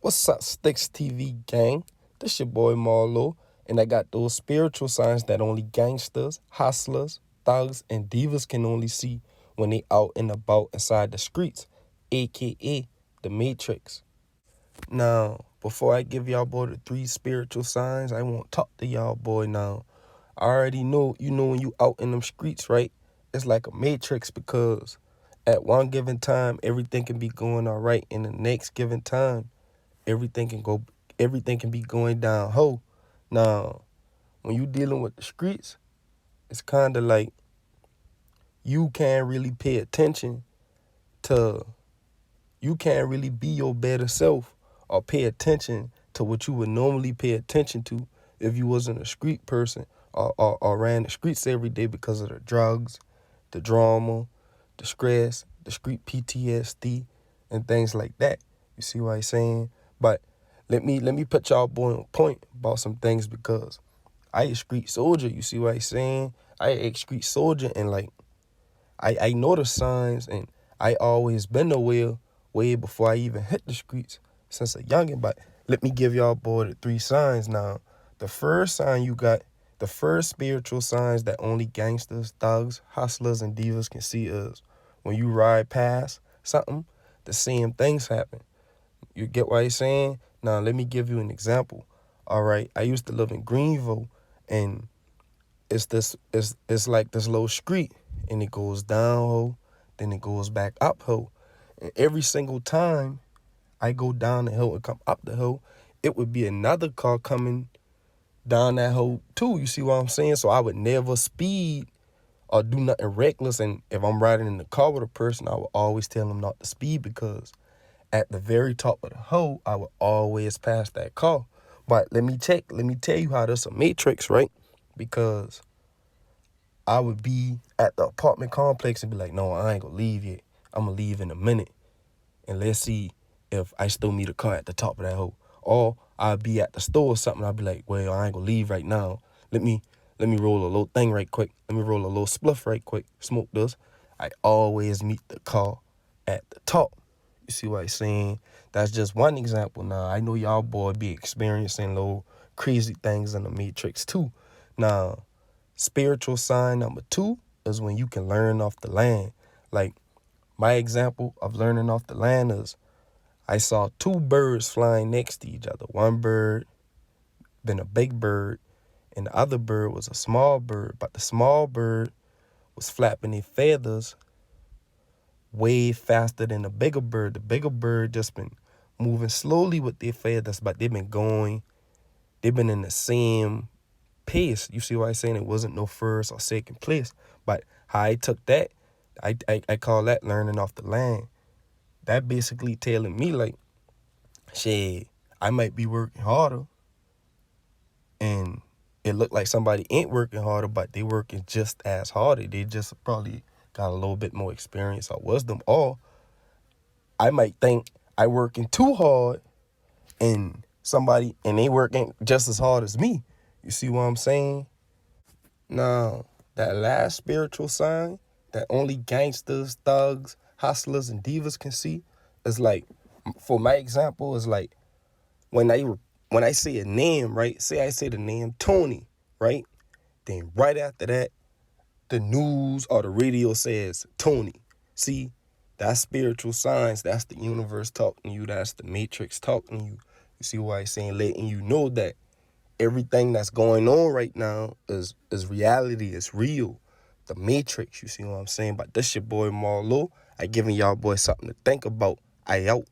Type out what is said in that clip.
What's up, Sticks TV gang? This your boy Marlo, and I got those spiritual signs that only gangsters, hustlers, thugs, and divas can only see when they out and about inside the streets, aka the Matrix. Now, before I give y'all boy the three spiritual signs, I won't talk to y'all boy now. I already know, when you out in them streets, right? It's like a matrix because at one given time, everything can be going all right. And the next given time, everything can be going down ho. Now, when you dealing with the streets, it's kind of like you can't really pay attention to, you can't really be your better self or pay attention to what you would normally pay attention to if you wasn't a street person or ran the streets every day because of the drugs, the drama, the stress, the street PTSD, and things like that. You see what I'm saying? But let me put y'all boy on point about some things because I a street soldier. You see what I'm saying? I a street soldier, and like I know the signs, and I always been aware way before I even hit the streets since a youngin'. But let me give y'all boy the three signs now. The first sign you got, the first spiritual signs that only gangsters, thugs, hustlers, and divas can see is when you ride past something, the same things happen. You get what I'm saying? Now, let me give you an example. All right, I used to live in Greenville, and it's like this little street, and it goes down, then it goes back up, and every single time I go down the hill and come up the hill, it would be another car coming down that hole too. You see what I'm saying? So I would never speed or do nothing reckless. And if I'm riding in the car with a person, I would always tell them not to speed because at the very top of the hole, I would always pass that car. But let me tell you how this a matrix, right? Because I would be at the apartment complex and be like, no, I ain't gonna leave yet. I'm gonna leave in a minute. And let's see if I still meet a car at the top of that hole. Or I'll be at the store or something. I'll be like, well, I ain't gonna leave right now. Let me roll a little thing right quick. Let me roll a little spliff right quick. Smoke this. I always meet the car at the top. You see what I'm saying? That's just one example. Now, I know y'all boy be experiencing little crazy things in the Matrix too. Now, spiritual sign number 2 is when you can learn off the land. Like, my example of learning off the land is I saw 2 birds flying next to each other. One bird been a big bird, and the other bird was a small bird. But the small bird was flapping their feathers way faster than the bigger bird. The bigger bird just been moving slowly with their feathers, but they've been in the same pace. You see what I'm saying? It wasn't no first or second place. But how I took that, I call that learning off the land. That basically telling me like, shit, I might be working harder, and it looked like somebody ain't working harder, but they working just as hard. They just probably got a little bit more experience or wisdom. Or I might think I working too hard, and they working just as hard as me. You see what I'm saying? Now, that last spiritual sign that only gangsters, thugs, hustlers, and divas can see is like, for my example, is like when I say a name, right? Say I say the name Tony, right? Then right after that, the news or the radio says Tony. See, that's spiritual signs. That's the universe talking to you. That's the matrix talking to you. You see what I'm saying? Letting you know that everything that's going on right now is reality. It's real. The matrix. You see what I'm saying? But this your boy Marlo. I giving y'all boys something to think about. I out.